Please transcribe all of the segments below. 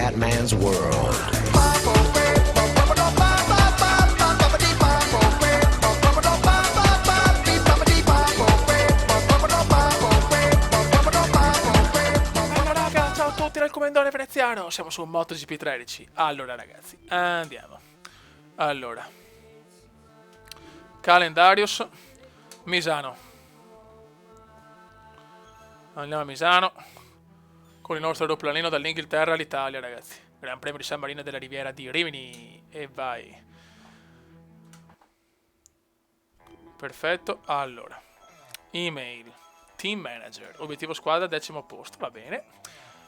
Scatman's World. Ciao a tutti dal Comandone Veneziano, siamo su MotoGP 13. Allora ragazzi, andiamo. Allora, Calendarius, Misano. Andiamo a Misano con il nostro aeroplanino dall'Inghilterra all'Italia, ragazzi. Gran Premio di San Marino della Riviera di Rimini. E vai. Perfetto, allora. Email. Team Manager. Obiettivo squadra, 10° posto, va bene.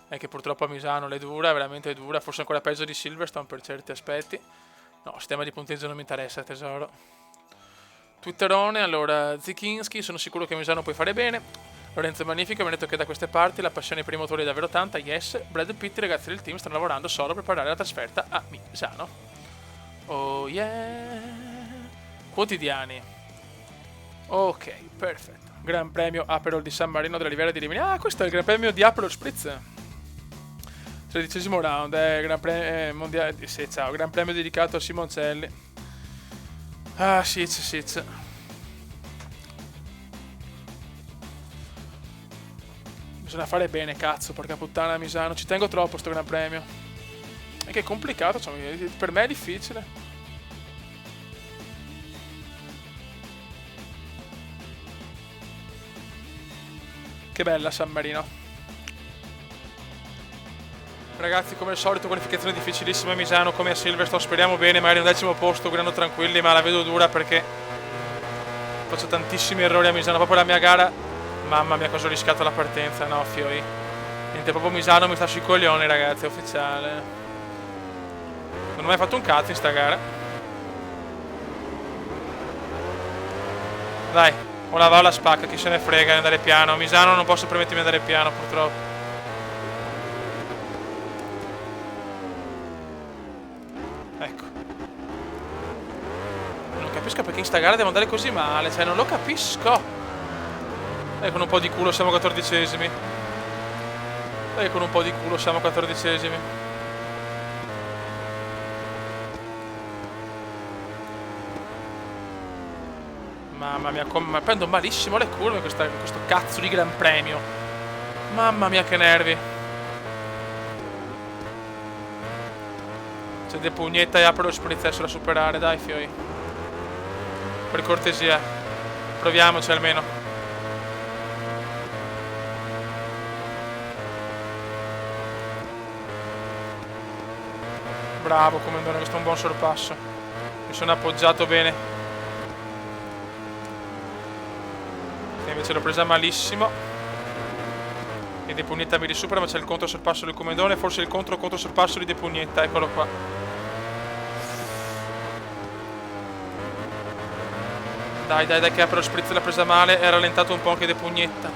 È che purtroppo a Misano è dura, è veramente dura. Forse ancora peggio di Silverstone per certi aspetti. No, sistema di punteggio non mi interessa, tesoro. Twitterone, allora, Zikinski, sono sicuro che a Misano puoi fare bene. Lorenzo Magnifico mi ha detto che da queste parti la passione per i motori è davvero tanta, yes. Brad Pitt, i ragazzi del team stanno lavorando solo per preparare la trasferta a Misano. Oh yeah. Quotidiani. Ok, perfetto. Gran premio Aperol di San Marino della Riviera di Rimini. Ah, questo è il gran premio di Aperol Spritz. 13° round, gran premio mondiale. Sì, ciao, gran premio dedicato a Simoncelli. Ah, Sic. Bisogna fare bene, cazzo, porca puttana, Misano. Ci tengo troppo sto gran premio. E che è complicato, cioè, per me è difficile. Che bella San Marino. Ragazzi, come al solito, qualificazione difficilissima a Misano, come a Silverstone. Speriamo bene, magari un 10° posto, guidando tranquilli, ma la vedo dura perché faccio tantissimi errori a Misano. Proprio la mia gara, mamma mia, cosa ho rischiato la partenza, no, fioi. Niente, proprio Misano mi sta sui coglioni, ragazzi, è ufficiale. Non ho mai fatto un cazzo in sta gara. Dai, o la va o la spacca, chi se ne frega di andare piano. A Misano non posso permettermi di andare piano, purtroppo. Ecco. Non capisco perché in sta gara devo andare così male, cioè non lo capisco. Dai, con un po' di culo siamo 14esimi. Dai, con un po' di culo siamo 14esimi. Mamma mia, prendo malissimo le curve in questo cazzo di gran premio. Mamma mia, che nervi. C'è De Pugnetta e apro lo sprizzesso da superare, dai, fioi. Per cortesia. Proviamoci almeno. Bravo, Comandone, questo è un buon sorpasso. Mi sono appoggiato bene. E invece l'ho presa malissimo. E De Pugnetta mi risupera, ma c'è il contro sorpasso del Comandone. Forse il contro sorpasso di De Pugnetta, eccolo qua. Dai, che apre lo spritz l'ha presa male. È rallentato un po' anche De Pugnetta.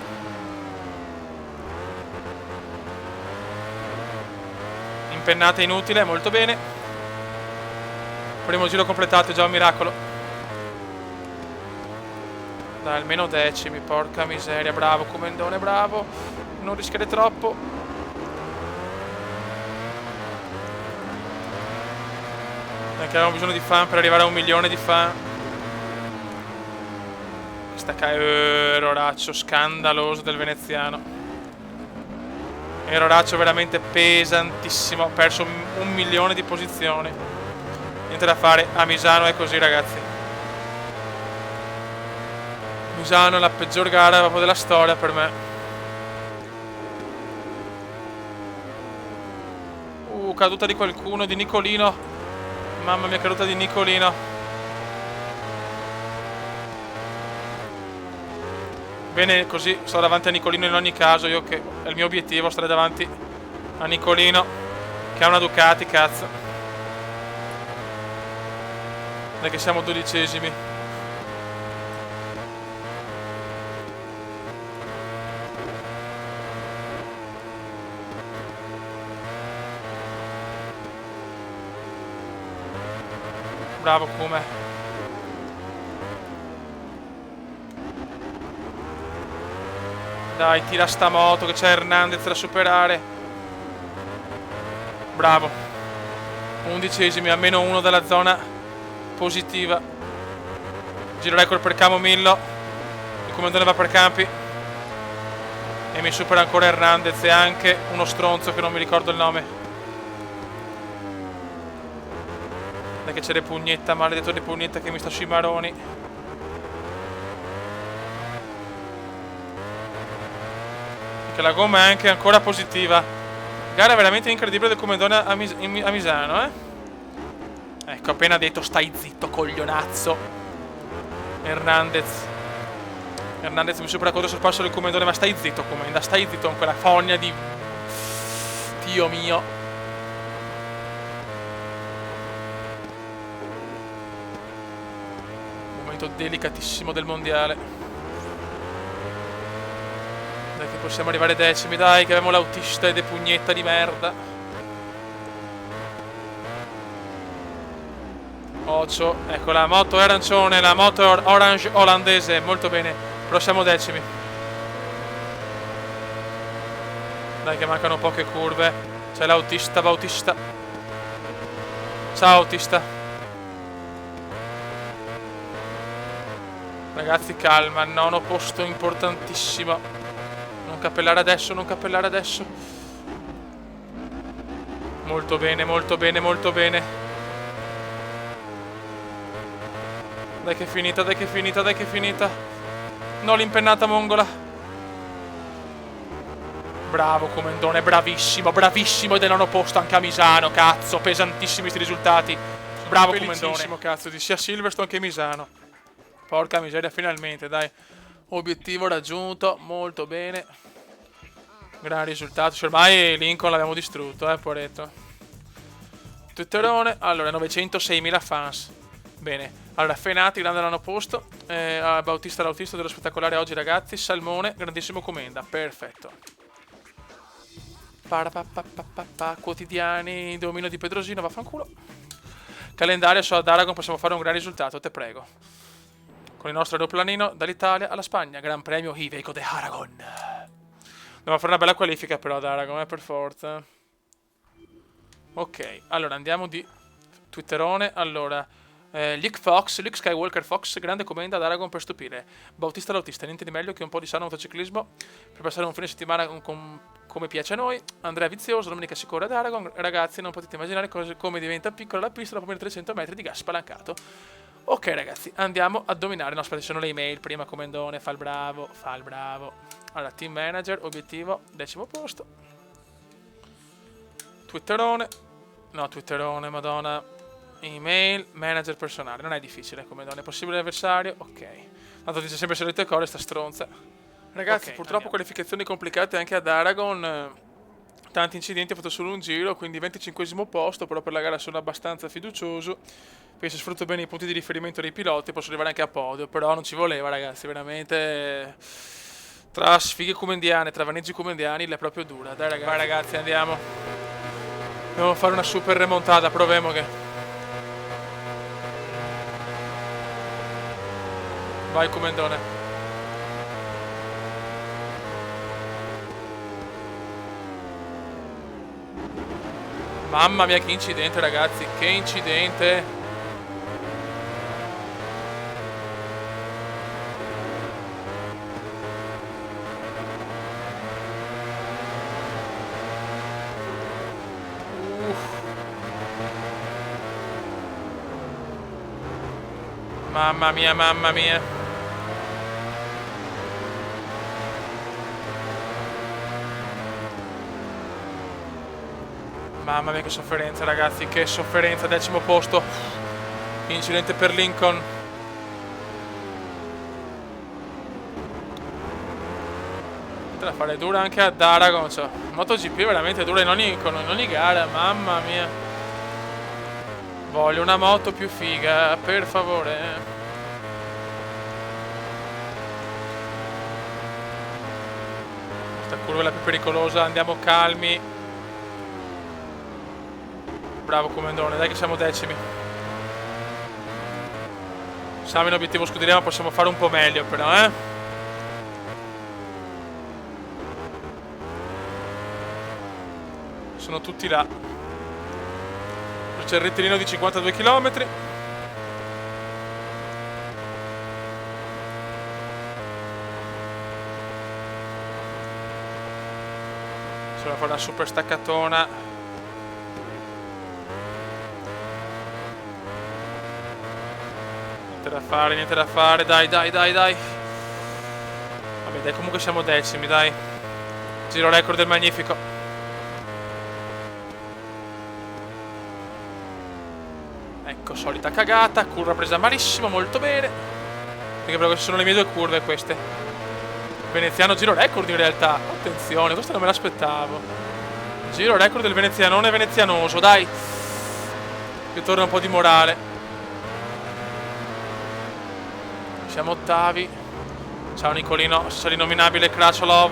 Impennata inutile, molto bene. Primo giro completato, è già un miracolo. Dai, almeno decimi, porca miseria. Bravo, Comandone, bravo. Non rischiare troppo. Perché avevamo bisogno di fan per arrivare a 1 milione di fan. Erroraccio scandaloso del veneziano. Erroraccio veramente pesantissimo. Ho perso 1 milione di posizioni. Niente da fare, a Misano è così, ragazzi. Misano è la peggior gara proprio della storia per me. Caduta di qualcuno, di Nicolino. Mamma mia, caduta di Nicolino. Bene, così sto davanti a Nicolino in ogni caso. Io che è il mio obiettivo, stare davanti a Nicolino, che ha una Ducati, cazzo. Non è che siamo 12esimi. Bravo come. Dai, tira sta moto che c'è Hernandez da superare. Bravo. 11esimi, a meno 1 dalla zona positiva. Giro record per Camomillo. Il comandante va per Campi. E mi supera ancora Hernandez e anche uno stronzo che non mi ricordo il nome. Dai che c'è Repugnetta, maledetto Repugnetta che mi sta sui maroni. Che la gomma è anche ancora positiva. Gara veramente incredibile del Comendone a Misano, eh. Ecco, appena detto stai zitto, coglionazzo. Hernandez mi supera contro sul passo del Comendone, ma stai zitto, Comenda, stai zitto con quella fogna di... Dio mio. Momento delicatissimo del mondiale. Dai che possiamo arrivare decimi, dai che abbiamo l'autista e De Pugnetta di merda. Ocio, ecco la moto arancione, la moto orange olandese, molto bene, però siamo decimi. Dai che mancano poche curve, c'è l'autista, Bautista. Ciao autista. Ragazzi calma, nono posto importantissimo. Non cappellare adesso, non cappellare adesso. Molto bene, molto bene, molto bene. Dai che è finita, dai che è finita, dai che è finita. No, l'impennata mongola. Bravo Comendone, bravissimo, bravissimo. Ed è nono posto anche a Misano, cazzo. Pesantissimi questi risultati. Bravo Comendone. Cazzo, di sia Silverstone che Misano. Porca miseria, finalmente, dai. Obiettivo raggiunto, molto bene. Gran risultato. Cioè, ormai Lincoln l'abbiamo distrutto, poretto. Twitterone, allora 906.000 fans. Bene. Allora, Fenati, grande l'anno posto. Bautista l'autista dello spettacolare oggi, ragazzi. Salmone, grandissimo Comenda. Perfetto. Quotidiani, domino di Pedrosino, vaffanculo. Calendario, so ad Aragon possiamo fare un gran risultato, te prego. Con il nostro aeroplanino dall'Italia alla Spagna. Gran premio Iveco de Aragon. Dobbiamo fare una bella qualifica però ad Aragon, per forza. Ok, allora andiamo di Twitterone. Allora, Luke Skywalker Fox, grande Comenda ad Aragon per stupire. Bautista l'autista, niente di meglio che un po' di sano motociclismo per passare un fine settimana come piace a noi. Andrea Vizioso, domenica sicura ad Aragon. Ragazzi, non potete immaginare come diventa piccola la pista dopo 1300 metri di gas spalancato. Ok ragazzi, andiamo a dominare. No, aspetta, ci sono le email prima. Comendone, fa il bravo, fa il bravo. Allora, team manager, obiettivo, 10° posto. Twitterone. No, Twitterone, madonna. Email, manager personale. Non è difficile, Comendone. Possibile avversario? Ok. Tanto dice sempre solite cose, sta stronza. Ragazzi, okay, purtroppo andiamo. Qualificazioni complicate anche ad Aragon. Tanti incidenti, ho fatto solo un giro, quindi 25° posto, però per la gara sono abbastanza fiducioso. Penso sfrutto bene i punti di riferimento dei piloti, posso arrivare anche a podio, però non ci voleva ragazzi, veramente tra sfighe comendiane, tra vaneggi comendiani è proprio dura. Dai ragazzi, vai, ragazzi andiamo. Dobbiamo fare una super remontata, proviamo che... Vai Comendone. Mamma mia che incidente ragazzi, che incidente. Mamma mia, mamma mia. Mamma mia che sofferenza ragazzi, che sofferenza, 10° posto. Incidente per Lincoln. La fare dura anche ad Aragon, cioè. MotoGP veramente dura in ogni gara, mamma mia. Voglio una moto più figa, per favore. Questa curva è la più pericolosa, andiamo calmi. Bravo Comendone, dai che siamo decimi. Siamo in obiettivo scuderia, ma possiamo fare un po' meglio però, Sono tutti là. c'è il rettilineo di 52 km. Se vuole fare una super staccatona. Niente da fare, dai. Vabbè, dai, comunque siamo decimi, dai. Giro record del Magnifico. Ecco, solita cagata, curva presa malissimo, molto bene. Perché però queste sono le mie 2 curve queste. Veneziano giro record in realtà. Attenzione, questo non me l'aspettavo. Giro record del venezianone venezianoso, dai. Che torna un po' di morale. Siamo ottavi. Ciao Nicolino, sei l'innominabile Kracholov.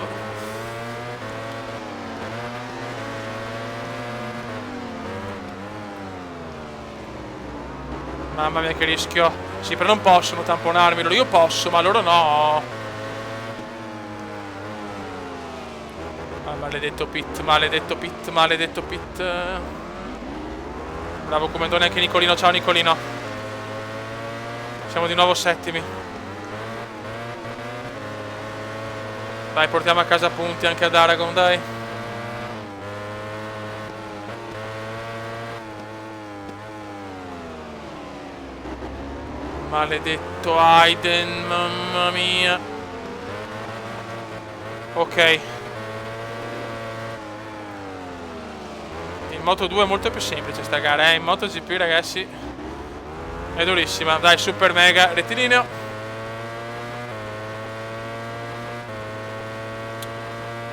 Mamma mia che rischio. Sì, però non possono tamponarmi. Io posso, ma loro no. Ah, maledetto pit. Bravo comandone anche Nicolino. Ciao Nicolino. Siamo di nuovo settimi. Dai, portiamo a casa punti anche ad Aragon, dai. Maledetto Aiden, mamma mia. Ok. In Moto 2 è molto più semplice sta gara, In MotoGP, ragazzi, è durissima. Dai, super mega rettilineo.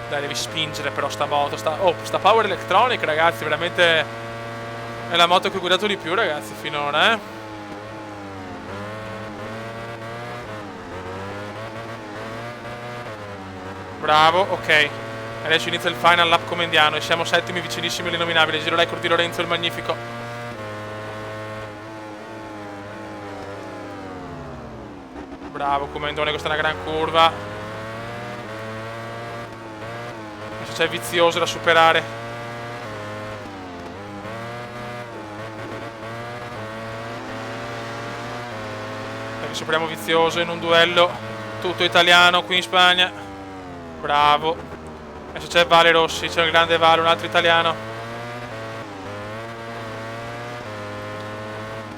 Dai, devi spingere però sta moto. Sta Power Electronic, ragazzi, veramente è la moto che ho guidato di più, ragazzi, finora, Bravo, ok. Adesso inizia il final lap come indiano e siamo settimi, vicinissimi all'innominabile. Giro record di Lorenzo il Magnifico. Bravo Comendone, questa è una gran curva. C'è Vizioso da superare. Dai, superiamo Vizioso in un duello tutto italiano qui in Spagna. Bravo. Adesso c'è Vale Rossi, c'è il grande Vale, un altro italiano.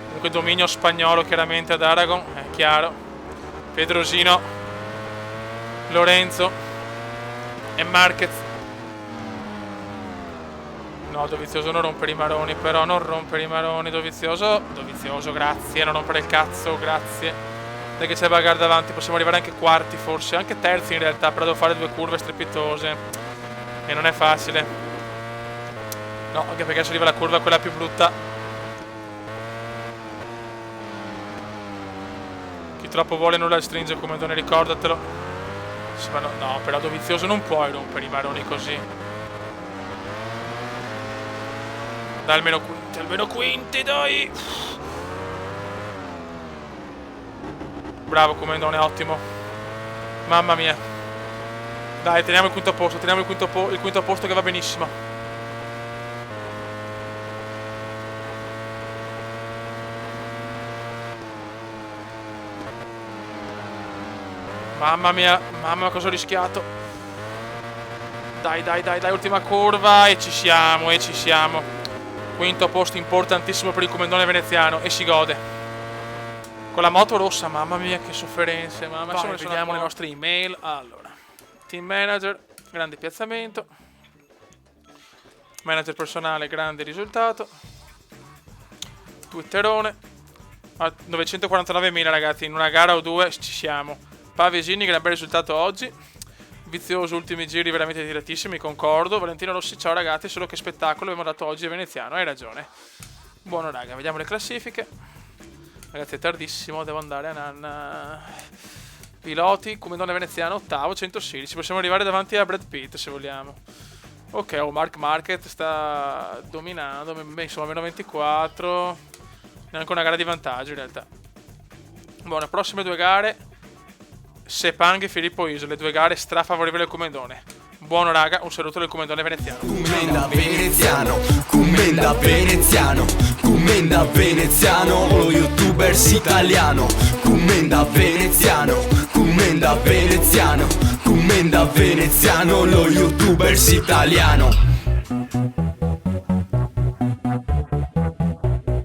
Comunque dominio spagnolo chiaramente ad Aragon, è chiaro. Pedrosino, Lorenzo e Marquez. No, Dovizioso non rompere i maroni, però non rompere i maroni, Dovizioso, grazie, non rompere il cazzo, grazie. Dai che c'è Bagar davanti, possiamo arrivare anche quarti forse, anche terzi in realtà, però devo fare 2 curve strepitose e non è facile. No, anche perché adesso arriva la curva quella più brutta. Chi troppo vuole nulla stringe, come Done, ricordatelo. Sì, ma no, però Dovizioso non puoi rompere i maroni così. Dai, almeno quinti, dai! Bravo Comendone, ottimo. Mamma mia. Dai, teniamo il quinto posto, il quinto posto che va benissimo. Mamma mia, cosa ho rischiato. Dai, ultima curva e ci siamo. Quinto posto importantissimo per il Comendone veneziano e si gode. Con la moto rossa, mamma mia che sofferenze. Mamma mia, vediamo le nostre email. Allora, team manager, grande piazzamento. Manager personale, grande risultato. Twitterone. A 949.000 ragazzi, in una gara o 2 ci siamo. Pavesini, gran bel risultato oggi. Vizioso, ultimi giri veramente tiratissimi, concordo. Valentino Rossi, ciao ragazzi, solo che spettacolo abbiamo dato oggi a Veneziano, hai ragione. Buono raga, vediamo le classifiche. Ragazzi è tardissimo, devo andare a Nanna. Piloti, Comendone veneziano, ottavo, 116. Possiamo arrivare davanti a Brad Pitt se vogliamo. Ok, Mark Marquez sta dominando, insomma meno 24. Neanche una gara di vantaggio in realtà. Buone, prossime 2 gare. Sepang e Filippo Isole, 2 gare strafavorevoli al Comendone. Buono raga, un saluto del Comendone veneziano. Commenda veneziano, commenda veneziano, lo youtubers italiano. Commenda veneziano, commenda veneziano, commenda veneziano, lo youtubers italiano.